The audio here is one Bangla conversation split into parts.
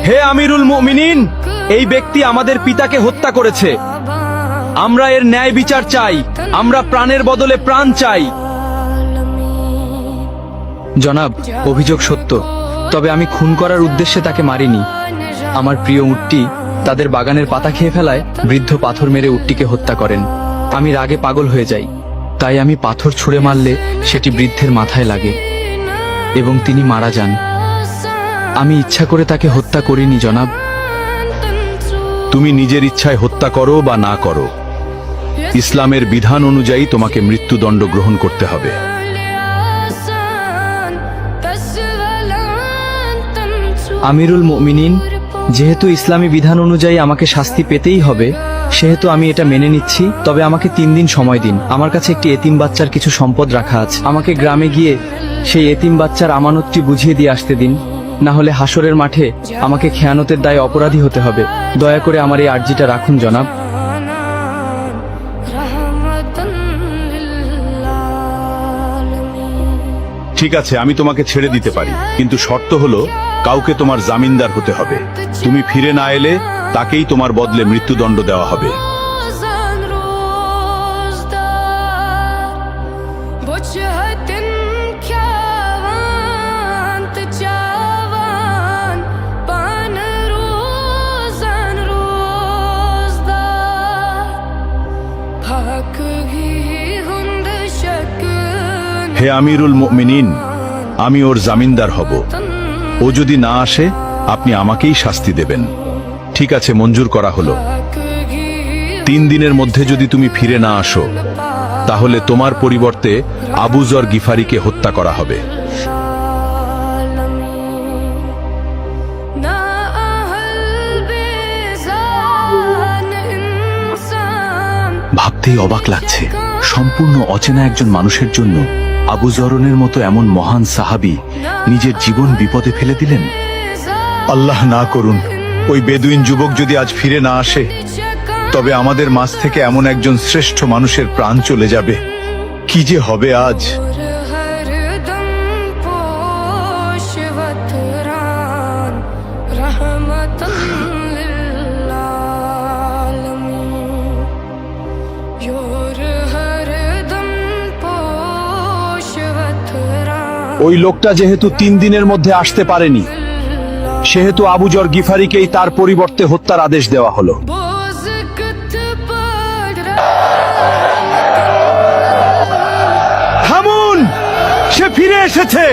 হে আমিরুল মুমিনিন, এই ব্যক্তি আমাদের পিতাকে হত্যা করেছে। আমরা এর ন্যায় বিচার চাই। আমরা প্রাণের বদলে প্রাণ চাই। জনাব, অভিযোগ সত্য, তবে আমি খুন করার উদ্দেশ্যে তাকে মারিনি। আমার প্রিয় উটটি তাদের বাগানের পাতা খেয়ে ফেলায় বৃদ্ধ পাথর মেরে উটটিকে হত্যা করেন। আমি রাগে পাগল হয়ে যাই, তাই আমি পাথর ছুঁড়ে মারলে সেটি বৃদ্ধের মাথায় লাগে এবং তিনি মারা যান। আমি ইচ্ছা করে তাকে হত্যা করিনি জনাব। তুমি নিজের ইচ্ছায় হত্যা করো বা না করো, ইসলামের বিধান অনুযায়ী তোমাকে মৃত্যুদণ্ড গ্রহণ করতে হবে। আমিরুল মুমিনিন, যেহেতু ইসলামী বিধান অনুযায়ী আমাকে শাস্তি পেতেই হবে, সেহেতু আমি এটা মেনে নিচ্ছি। তবে আমাকে 3 দিন সময় দিন। আমার কাছে একটি এতিম বাচ্চার কিছু সম্পদ রাখা আছে। আমাকে গ্রামে গিয়ে সেই এতিম বাচ্চার আমানতটি বুঝিয়ে দিয়ে আসতে দিন, না হলে হাসরের মাঠে আমাকে খেয়ানতের দায়ে অপরাধী হতে হবে। দয়া করে আমার এই আর্জিটা রাখুন জনাব। ঠিক আছে, আমি তোমাকে ছেড়ে দিতে পারি, কিন্তু শর্ত হলো কাউকে তোমার জামিনদার হতে হবে। তুমি ফিরে না এলে তাকেই তোমার বদলে মৃত্যুদণ্ড দেওয়া হবে। হে আমিরুল মুমিনিন, আমি ওর জামিনদার হব। ও যদি না আসে আপনি আমাকেই শাস্তি দেবেন। ঠিক আছে, মঞ্জুর করা হলো। 3 দিনের মধ্যে যদি তুমি ফিরে না আসো, তাহলে তোমার পরিবর্তে আবু যর গিফারিকে হত্যা করা হবে। ভাবতেই অবাক লাগছে, সম্পূর্ণ অচেনা একজন মানুষের জন্য আবু যরনের মতো এমন মহান সাহাবী নিজের জীবন বিপদে ফেলে দিলেন। আল্লাহ না করুন ওই বেদুইন যুবক যদি আজ ফিরে না আসে, তবে আমাদের মাঝ থেকে এমন একজন শ্রেষ্ঠ মানুষের প্রাণ চলে যাবে। কি যে হবে আজ। ওই লোকটা যেহেতু 3 দিনের মধ্যে আসতে পারেনি, সেহেতু আবু যর গিফারিকেই তার পরিবর্তে হত্যার আদেশ দেওয়া হলো। থামুন, সে ফিরে এসেছে।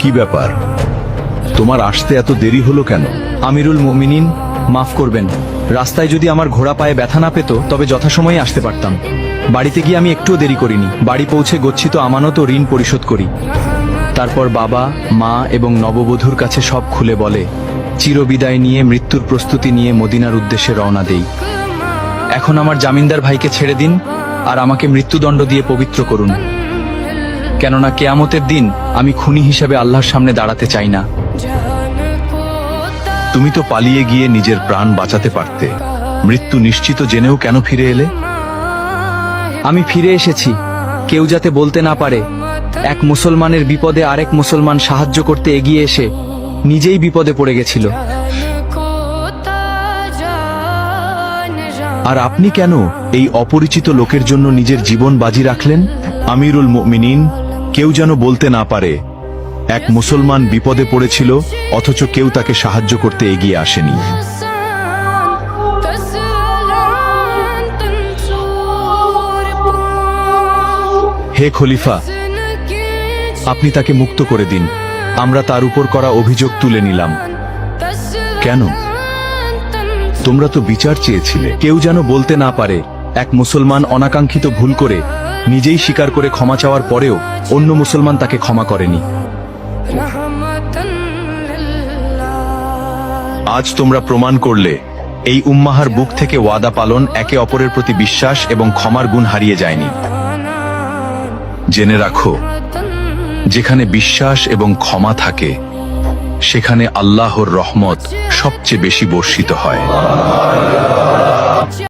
কি ব্যাপার, তোমার আসতে এত দেরি হলো কেন? আমিরুল মুমিনিন, মাফ করবেন। রাস্তায় যদি আমার ঘোড়া পায়ে ব্যথা না পেত, তবে যথাসময়ে আসতে পারতাম। বাড়িতে গিয়ে আমি একটুও দেরি করিনি। বাড়ি পৌঁছে গচ্ছিত আমানত ও ঋণ পরিশোধ করি। তারপর বাবা, মা এবং নববধূর কাছে সব খুলে বলে চিরবিদায় নিয়ে মৃত্যুর প্রস্তুতি নিয়ে মদিনার উদ্দেশ্যে রওনা দেই। এখন আমার জামিনদার ভাইকে ছেড়ে দিন আর আমাকে মৃত্যুদণ্ড দিয়ে পবিত্র করুন, কেননা কেয়ামতের দিন আমি খুনি হিসেবে আল্লাহর সামনে দাঁড়াতে চাই না। তুমি তো পালিয়ে গিয়ে নিজের প্রাণ বাঁচাতে পারতে। মৃত্যু নিশ্চিত জেনেও কেন ফিরে এলে? আমি ফিরে এসেছি কেউ যাতে বলতে না পারে এক মুসলমানের বিপদে আরেক মুসলমান সাহায্য করতে এগিয়ে এসে নিজেই বিপদে পড়ে গেছিল। আর আপনি কেন এই অপরিচিত লোকের জন্য নিজের জীবন বাজি রাখলেন? আমিরুল মুমিনিন, কেউ যেন বলতে না পারে এক মুসলমান বিপদে পড়েছিল অথচ কেউ তাকে সাহায্য করতে এগিয়ে আসেনি। হে খলিফা, আপনি তাকে মুক্ত করে দিন। আমরা তার উপর করা অভিযোগ তুলে নিলাম। কেন? তোমরা তো বিচার চেয়েছিলে। কেউ যেন বলতে না পারে এক মুসলমান অনাকাঙ্ক্ষিত ভুল করে নিজেই স্বীকার করে ক্ষমা চাওয়ার পরেও অন্য মুসলমান তাকে ক্ষমা করেনি। আজ তোমরা প্রমাণ করলে এই উম্মাহার বুক থেকে ওয়াদা পালন, একে অপরের প্রতি বিশ্বাস এবং ক্ষমার গুণ হারিয়ে যায়নি। জেনে রাখো, যেখানে বিশ্বাস এবং ক্ষমা থাকে সেখানে আল্লাহর রহমত সবচেয়ে বেশি বর্ষিত হয়।